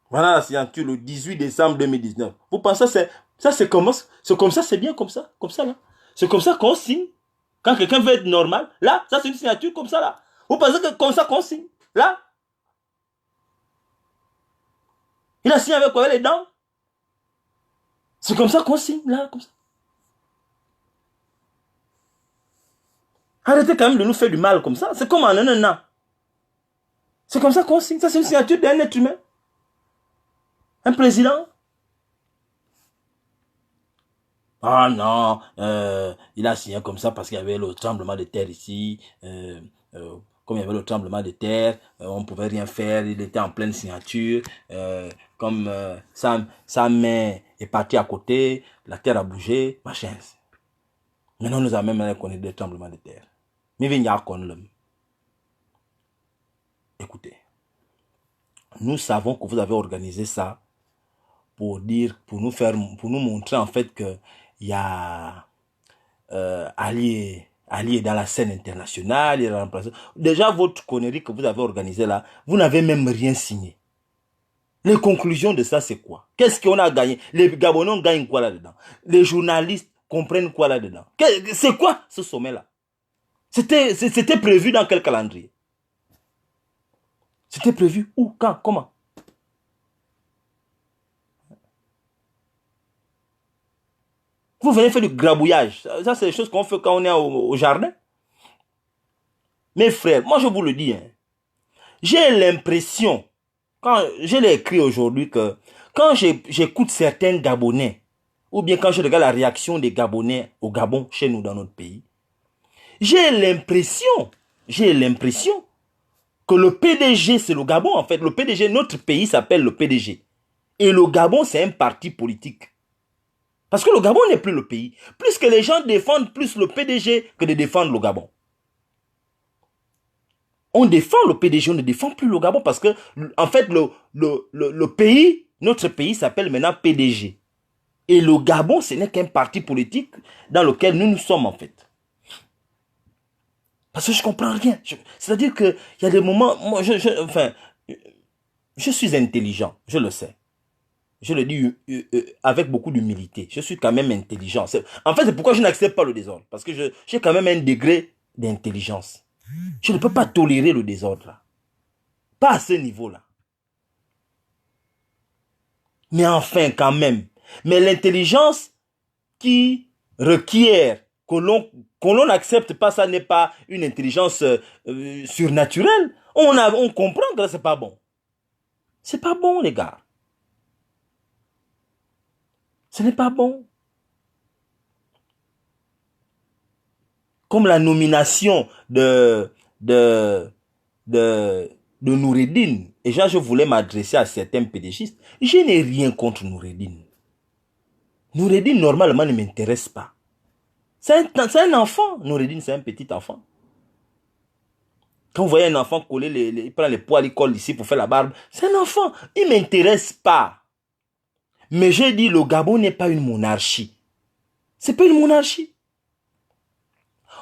Voilà la signature le 18 décembre 2019. Vous pensez c'est comme ça, c'est bien comme ça là. C'est comme ça qu'on signe. Quand quelqu'un veut être normal, là, ça c'est une signature comme ça là. Vous pensez que comme ça qu'on signe, là. Il a signé avec quoi, les dents? C'est comme ça qu'on signe, là, comme ça. Arrêtez quand même de nous faire du mal comme ça. C'est comme en un. C'est comme ça qu'on signe. Ça, c'est une signature d'un être humain. Un président. Ah non, il a signé comme ça parce qu'il y avait le tremblement de terre ici. Comme il y avait le tremblement de terre, on ne pouvait rien faire. Il était en pleine signature. Comme sa main est partie à côté, la terre a bougé, machin. Maintenant, nous avons même connu des tremblements de terre. Mais écoutez, nous savons que vous avez organisé ça pour nous montrer en fait que il y a Ali est dans la scène internationale, il est remplacé. Déjà votre connerie que vous avez organisée là, vous n'avez même rien signé. Les conclusions de ça, c'est quoi? Qu'est-ce qu'on a gagné? Les Gabonais gagnent quoi là-dedans? Les journalistes comprennent quoi là-dedans? C'est quoi ce sommet-là? C'était prévu dans quel calendrier? C'était prévu où? Quand? Comment? Vous venez faire du grabouillage. Ça, c'est des choses qu'on fait quand on est au jardin. Mes frères, moi je vous le dis, hein, j'ai l'impression, quand je l'ai écrit aujourd'hui, que quand j'écoute certains Gabonais, ou bien quand je regarde la réaction des Gabonais au Gabon, chez nous dans notre pays, j'ai l'impression que le PDG, c'est le Gabon en fait. Le PDG, notre pays s'appelle le PDG. Et le Gabon, c'est un parti politique. Parce que le Gabon n'est plus le pays. Plus que les gens défendent plus le PDG que de défendre le Gabon. On défend le PDG, on ne défend plus le Gabon parce que, en fait, le pays, notre pays s'appelle maintenant PDG. Et le Gabon, ce n'est qu'un parti politique dans lequel nous sommes, en fait. Parce que je ne comprends rien. C'est-à-dire qu'il y a des moments, moi, je suis intelligent, je le sais. Je le dis avec beaucoup d'humilité. Je suis quand même intelligent. En fait, c'est pourquoi je n'accepte pas le désordre. Parce que j'ai quand même un degré d'intelligence. Je ne peux pas tolérer le désordre là. Pas à ce niveau-là. Mais enfin, quand même. Mais l'intelligence qui requiert que l'on n'accepte pas, ça n'est pas une intelligence surnaturelle. On comprend que c'est pas bon. C'est pas bon, les gars. Ce n'est pas bon. Comme la nomination de Noureddine. Et je voulais m'adresser à certains pédégistes. Je n'ai rien contre Noureddine. Noureddine, normalement, ne m'intéresse pas. C'est un enfant. Noureddine, c'est un petit enfant. Quand vous voyez un enfant coller, il prend les poils, il colle ici pour faire la barbe. C'est un enfant. Il ne m'intéresse pas. Mais j'ai dit, le Gabon n'est pas une monarchie. C'est pas une monarchie.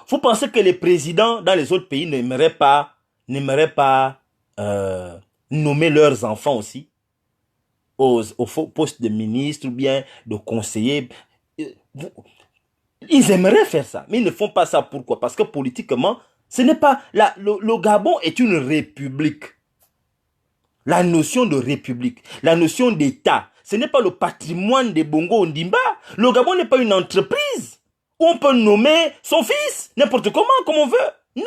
Vous pensez que les présidents dans les autres pays n'aimeraient pas nommer leurs enfants aussi aux postes de ministre ou bien de conseiller? Ils aimeraient faire ça, mais ils ne font pas ça. Pourquoi? Parce que politiquement, ce n'est pas... Le Gabon est une république. La notion de république, la notion d'État, ce n'est pas le patrimoine des Bongo Ondimba. Le Gabon n'est pas une entreprise où on peut nommer son fils n'importe comment, comme on veut. Non.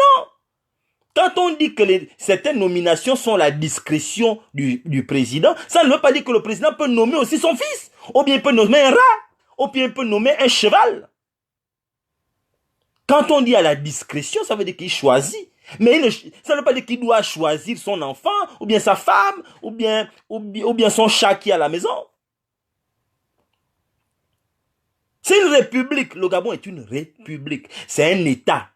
Quand on dit que certaines nominations sont la discrétion du président, ça ne veut pas dire que le président peut nommer aussi son fils. Ou bien il peut nommer un rat. Ou bien il peut nommer un cheval. Quand on dit à la discrétion, ça veut dire qu'il choisit. Mais ça ne veut pas dire qu'il doit choisir son enfant, ou bien sa femme, ou bien son chat qui est à la maison. C'est une république. Le Gabon est une république. C'est un État.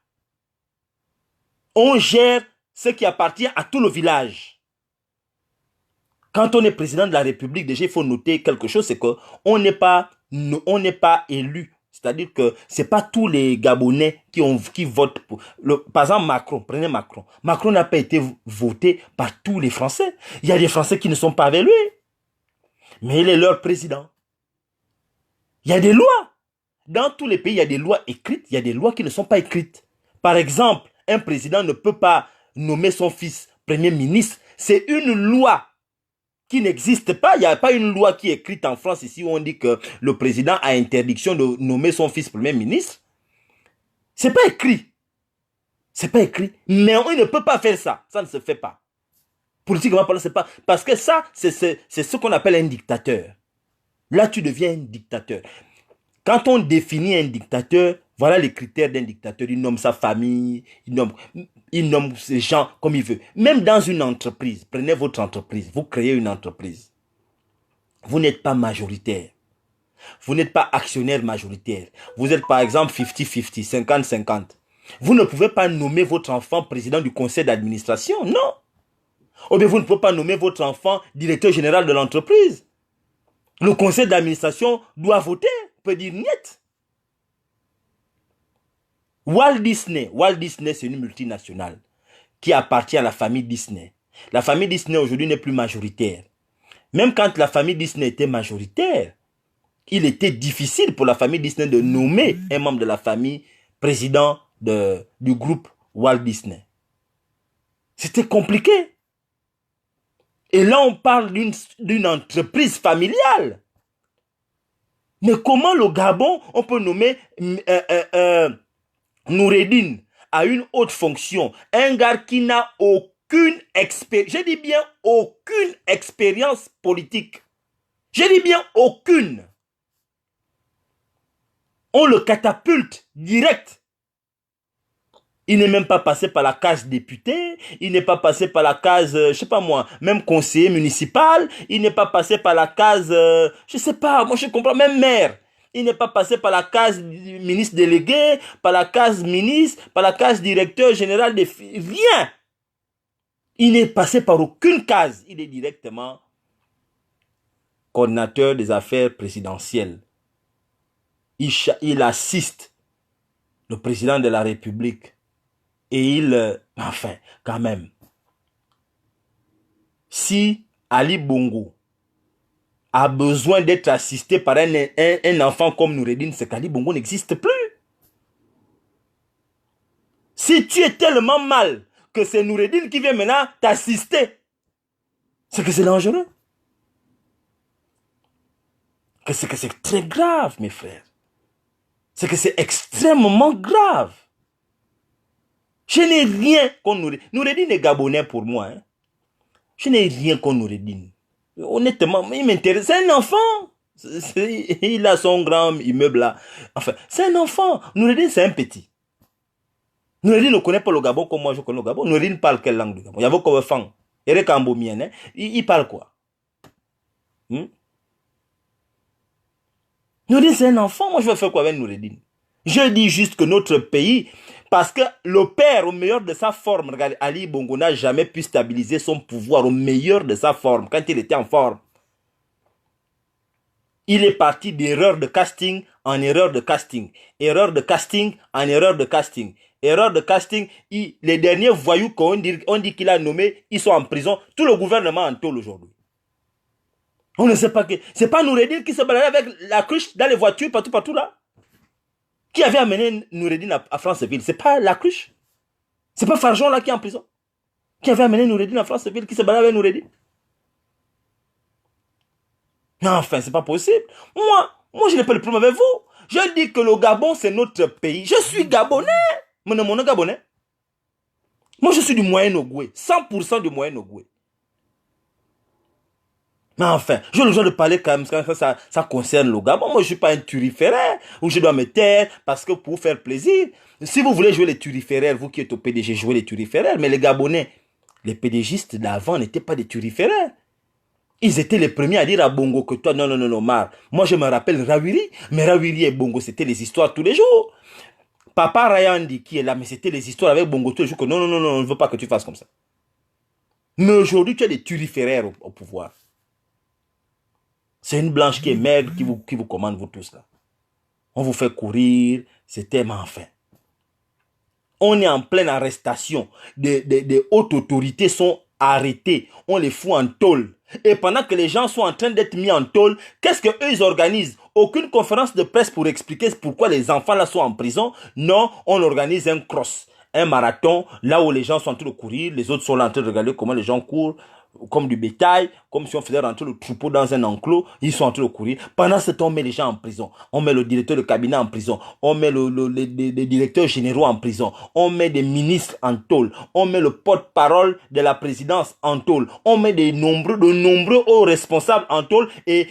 On gère ce qui appartient à tout le village. Quand on est président de la République, déjà, il faut noter quelque chose, c'est qu'on n'est pas élu. C'est-à-dire que ce n'est pas tous les Gabonais qui votent pour... Par exemple, Macron, prenez Macron. Macron n'a pas été voté par tous les Français. Il y a des Français qui ne sont pas avec lui. Mais il est leur président. Il y a des lois. Dans tous les pays, il y a des lois écrites, il y a des lois qui ne sont pas écrites. Par exemple, un président ne peut pas nommer son fils premier ministre. C'est une loi qui n'existe pas. Il n'y a pas une loi qui est écrite en France ici où on dit que le président a interdiction de nommer son fils premier ministre. C'est pas écrit. C'est pas écrit. Mais on ne peut pas faire ça. Ça ne se fait pas. Politiquement parlant, c'est pas. Parce que ça, c'est ce qu'on appelle un dictateur. Là, tu deviens un dictateur. Quand on définit un dictateur, voilà les critères d'un dictateur. Il nomme sa famille, il nomme ses gens comme il veut. Même dans une entreprise, prenez votre entreprise, vous créez une entreprise. Vous n'êtes pas majoritaire. Vous n'êtes pas actionnaire majoritaire. Vous êtes par exemple 50-50, 50-50. Vous ne pouvez pas nommer votre enfant président du conseil d'administration, non. Ou bien vous ne pouvez pas nommer votre enfant directeur général de l'entreprise. Le conseil d'administration doit voter, peut dire niet. Walt Disney, c'est une multinationale qui appartient à la famille Disney. La famille Disney aujourd'hui n'est plus majoritaire. Même quand la famille Disney était majoritaire, il était difficile pour la famille Disney de nommer un membre de la famille président du groupe Walt Disney. C'était compliqué. Et là, on parle d'une entreprise familiale. Mais comment le Gabon, on peut nommer Noureddine à une haute fonction, un gars qui n'a aucune expérience, je dis bien aucune expérience politique. Je dis bien aucune. On le catapulte direct. Il n'est même pas passé par la case député, il n'est pas passé par la case, je sais pas moi, même conseiller municipal, il n'est pas passé par la case, je sais pas, moi je comprends, même maire. Il n'est pas passé par la case ministre délégué, par la case ministre, par la case directeur général des... Rien. Il n'est passé par aucune case. Il est directement coordinateur des affaires présidentielles. Il assiste le président de la République. Et enfin, quand même, si Ali Bongo a besoin d'être assisté par un enfant comme Noureddine, c'est qu'Ali Bongo n'existe plus. Si tu es tellement mal que c'est Noureddine qui vient maintenant t'assister, c'est que c'est dangereux. C'est que c'est très grave, mes frères. C'est que c'est extrêmement grave. Je n'ai rien contre Noureddine. Noureddine est gabonais pour moi. Hein. Je n'ai rien contre Noureddine. Honnêtement, il m'intéresse. C'est un enfant. Il a son grand immeuble là. Enfin, c'est un enfant. Noureddine, c'est un petit. Noureddine ne connaît pas le Gabon comme moi je connais le Gabon. Noureddine parle quelle langue du Gabon? Il y a beaucoup de fang. Il parle quoi? Noureddine, c'est un enfant. Moi, je vais faire quoi avec Noureddine? Je dis juste que notre pays, parce que le père, au meilleur de sa forme, regardez, Ali Bongo n'a jamais pu stabiliser son pouvoir au meilleur de sa forme, quand il était en forme. Il est parti d'erreur de casting en erreur de casting. Erreur de casting en erreur de casting. Erreur de casting, les derniers voyous qu'on dit qu'il a nommés, ils sont en prison. Tout le gouvernement en tôle aujourd'hui. On ne sait pas que... C'est pas Noureddine qui se baladait avec la cruche dans les voitures, partout là. Qui avait amené Noureddine à Franceville? C'est pas la cruche. C'est pas Farjon là qui est en prison. Qui avait amené Noureddine à Franceville, qui se baladait avec Noureddine. Non, enfin, c'est pas possible. Moi, je n'ai pas le problème avec vous. Je dis que le Gabon, c'est notre pays. Je suis Gabonais. Mais non, mon Gabonais. Moi, je suis du Moyen-Ogooué. 100% du Moyen-Ogooué. Mais enfin, j'ai besoin de parler quand même, quand ça concerne le Gabon. Moi, je ne suis pas un turiféraire, où je dois me taire parce que pour faire plaisir. Si vous voulez jouer les turiféraires, vous qui êtes au PDG, jouez les turiféraires. Mais les Gabonais, les PDGistes d'avant n'étaient pas des turiféraires. Ils étaient les premiers à dire à Bongo que toi, non, non, non, non, Mar. Moi, je me rappelle Rawiri, mais Rawiri et Bongo, c'était les histoires tous les jours. Papa Rayandi qui est là, mais c'était les histoires avec Bongo tous les jours que non, non, non, non, on ne veut pas que tu fasses comme ça. Mais aujourd'hui, tu as des turiféraires au pouvoir. C'est une blanche qui est maigre qui vous commande, vous tous là. On vous fait courir, c'est tellement enfin. On est en pleine arrestation. Des hautes autorités sont arrêtées. On les fout en tôle. Et pendant que les gens sont en train d'être mis en tôle, qu'est-ce qu'eux ils organisent? Aucune conférence de presse pour expliquer pourquoi les enfants là sont en prison. Non, on organise un cross, un marathon, là où les gens sont en train de courir, les autres sont là en train de regarder comment les gens courent, comme du bétail, comme si on faisait rentrer le troupeau dans un enclos, ils sont en train de courir. Pendant ce temps, on met les gens en prison. On met le directeur de cabinet en prison. On met les directeurs généraux en prison. On met des ministres en tôle. On met le porte-parole de la présidence en tôle. On met de nombreux hauts responsables en tôle. Et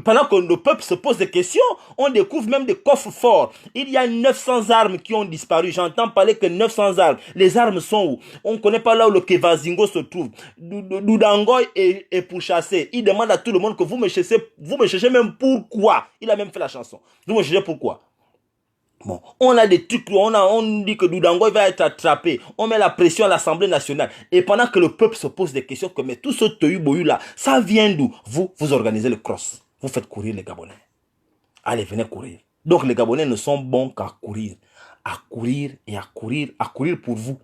pendant que le peuple se pose des questions, on découvre même des coffres forts. Il y a 900 armes qui ont disparu. J'entends parler que 900 armes. Les armes sont où? On ne connaît pas là où le Kevazingo se trouve. Doudangoy est pourchassé. Il demande à tout le monde que vous me cherchez même pourquoi. Il a même fait la chanson. Vous me cherchez pourquoi. Bon, on a des trucs, on dit que Doudangoy va être attrapé. On met la pression à l'Assemblée nationale. Et pendant que le peuple se pose des questions, que mais tout ce tohu-bohu là, ça vient d'où? Vous organisez le cross. Vous faites courir les Gabonais. Allez, venez courir. Donc les Gabonais ne sont bons qu'à courir. À courir et à courir pour vous.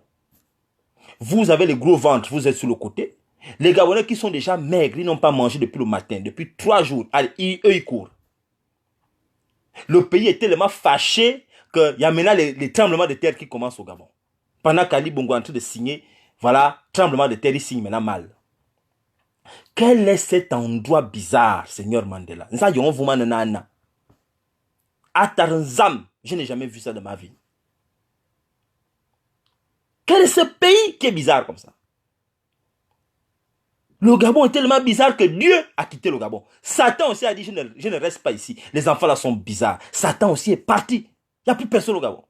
Vous avez les gros ventres, vous êtes sur le côté. Les Gabonais qui sont déjà maigres, ils n'ont pas mangé depuis le matin, depuis 3 jours. Allez, eux, ils courent. Le pays est tellement fâché qu'il y a maintenant les tremblements de terre qui commencent au Gabon. Pendant qu'Ali Bongo est en train de signer, voilà, tremblement de terre, il signe maintenant mal. Quel est cet endroit bizarre, Seigneur Mandela? Atarzam, je n'ai jamais vu ça de ma vie. Quel est ce pays qui est bizarre comme ça? Le Gabon est tellement bizarre que Dieu a quitté le Gabon. Satan aussi a dit, je ne reste pas ici. Les enfants là sont bizarres. Satan aussi est parti. Il n'y a plus personne au Gabon.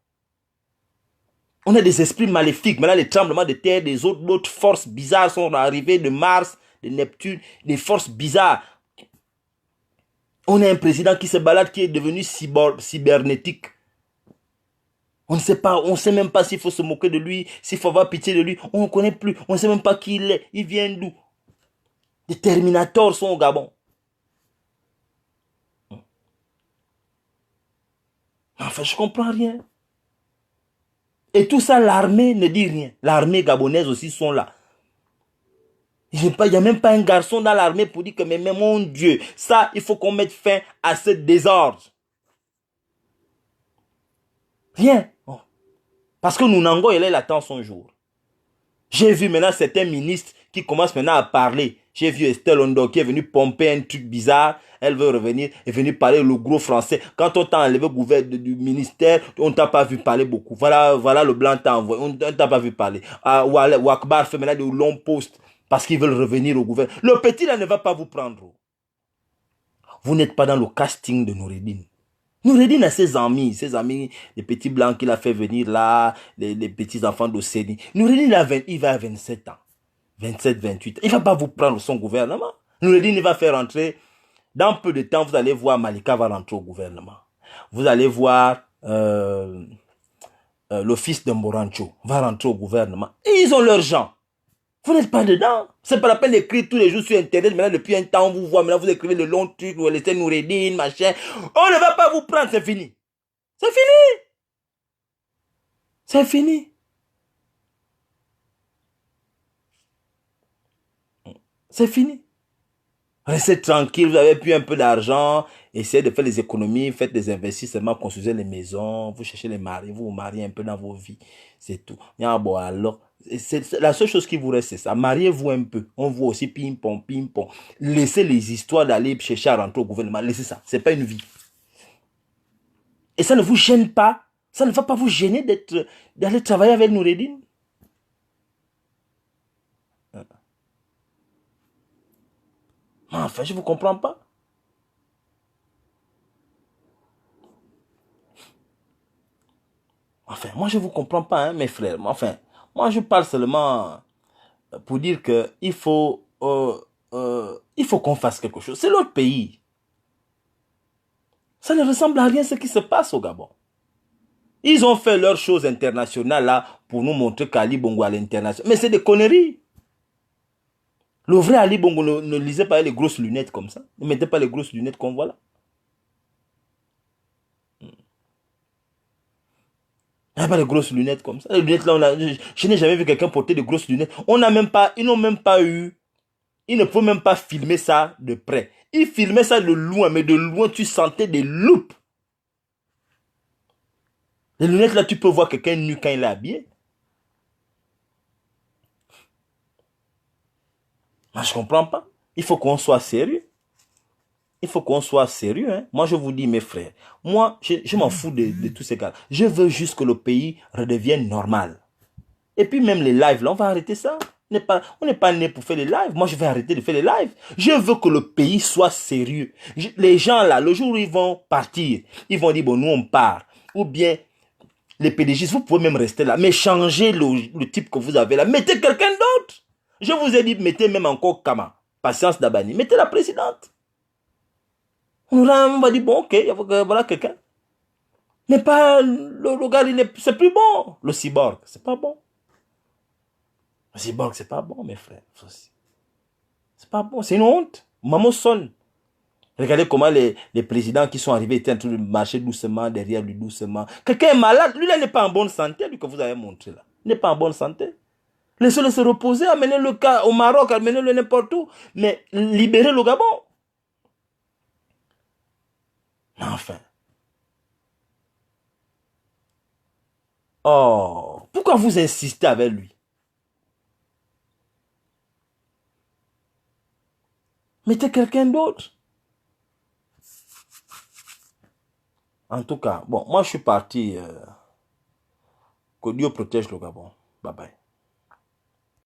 On a des esprits maléfiques. Maintenant, les tremblements de terre, d'autres forces bizarres sont arrivées de Mars, de Neptune, des forces bizarres. On a un président qui se balade, qui est devenu cybernétique. On ne sait pas, on ne sait même pas s'il faut se moquer de lui, s'il faut avoir pitié de lui. On ne connaît plus, on ne sait même pas qui il est. Il vient d'où? Les Terminators sont au Gabon. Enfin, je ne comprends rien. Et tout ça, l'armée ne dit rien. L'armée gabonaise aussi sont là. Il n'y a même pas un garçon dans l'armée pour dire que, mais mon Dieu, ça, il faut qu'on mette fin à ce désordre. Rien. Parce que Nounango, il attend son jour. J'ai vu maintenant certains ministres qui commencent maintenant à parler. J'ai vu Estelle Ondo qui est venue pomper un truc bizarre. Elle veut revenir, est venue parler le gros français. Quand on t'a enlevé du ministère, on ne t'a pas vu parler beaucoup. Voilà le blanc t'a envoyé. On ne t'a pas vu parler. Wakbar fait maintenant de longs posts parce qu'ils veulent revenir au gouvernement. Le petit là ne va pas vous prendre. Vous n'êtes pas dans le casting de Noureddine. Noureddine a ses amis, les petits blancs qu'il a fait venir là, les petits enfants d'Océanie. Noureddine, il va à 27 ans. 27, 28. Il ne va pas vous prendre son gouvernement. Noureddine, il va faire rentrer. Dans peu de temps, vous allez voir Malika va rentrer au gouvernement. Vous allez voir le fils de Morancho va rentrer au gouvernement. Et ils ont leurs gens. Vous n'êtes pas dedans. C'est pas la peine d'écrire tous les jours sur Internet. Maintenant, depuis un temps, on vous voit. Maintenant, vous écrivez le long truc. Vous laissez Noureddine, machin. On ne va pas vous prendre. C'est fini. C'est fini. C'est fini. C'est fini. Restez tranquille. Vous avez plus un peu d'argent. Essayez de faire des économies. Faites des investissements. Construisez les maisons. Vous cherchez les maris. Vous vous mariez un peu dans vos vies. C'est tout. Bon, alors. La seule chose qui vous reste, c'est ça. Mariez-vous un peu. On voit aussi ping-pong, ping-pong. Laissez les histoires d'aller chercher à rentrer au gouvernement. Laissez ça. C'est pas une vie. Et ça ne vous gêne pas. Ça ne va pas vous gêner d'aller travailler avec Noureddine. Enfin, je ne vous comprends pas. Enfin, moi, je ne vous comprends pas, hein, mes frères. Enfin, moi, je parle seulement pour dire qu'il faut, qu'on fasse quelque chose. C'est notre pays. Ça ne ressemble à rien ce qui se passe au Gabon. Ils ont fait leurs choses internationales là pour nous montrer qu'Ali Bongo à l'international. Mais c'est des conneries. Le vrai Ali Bongo ne lisait pas les grosses lunettes comme ça. Ne mettez pas les grosses lunettes qu'on voit là. Il n'y a pas de grosses lunettes comme ça. Les lunettes là, je n'ai jamais vu quelqu'un porter de grosses lunettes. On n'a même pas, ils n'ont même pas eu, ils ne peuvent même pas filmer ça de près. Ils filmaient ça de loin, mais de loin, tu sentais des loupes. Les lunettes là, tu peux voir quelqu'un nu quand il est habillé. Moi, je ne comprends pas. Il faut qu'on soit sérieux. Il faut qu'on soit sérieux. Hein. Moi, je vous dis, mes frères, moi, je m'en fous de tous ces gars. Je veux juste que le pays redevienne normal. Et puis même les lives, là, on va arrêter ça. On n'est pas né pour faire les lives. Moi, je vais arrêter de faire les lives. Je veux que le pays soit sérieux. Les gens, là, le jour où ils vont partir, ils vont dire, bon, nous, on part. Ou bien, les PDG, vous pouvez même rester là. Mais changez le type que vous avez là. Mettez quelqu'un d'autre. Je vous ai dit, mettez même encore Kama. Patience Dabani. Mettez la présidente. On va dire, bon, ok, voilà quelqu'un. Mais pas, le gars, c'est plus bon. Le cyborg, c'est pas bon. Le cyborg, c'est pas bon, mes frères. C'est pas bon, c'est une honte. Maman sonne. Regardez comment les présidents qui sont arrivés étaient en train de marcher doucement, derrière lui, doucement. Quelqu'un est malade, lui là n'est pas en bonne santé, lui que vous avez montré là. Il n'est pas en bonne santé. Laissez-le se reposer, amenez le cas au Maroc, amenez-le n'importe où. Mais libérez le Gabon. Enfin. Oh, pourquoi vous insistez avec lui? Mettez quelqu'un d'autre. En tout cas, bon, moi je suis parti. Que Dieu protège le Gabon. Bye bye.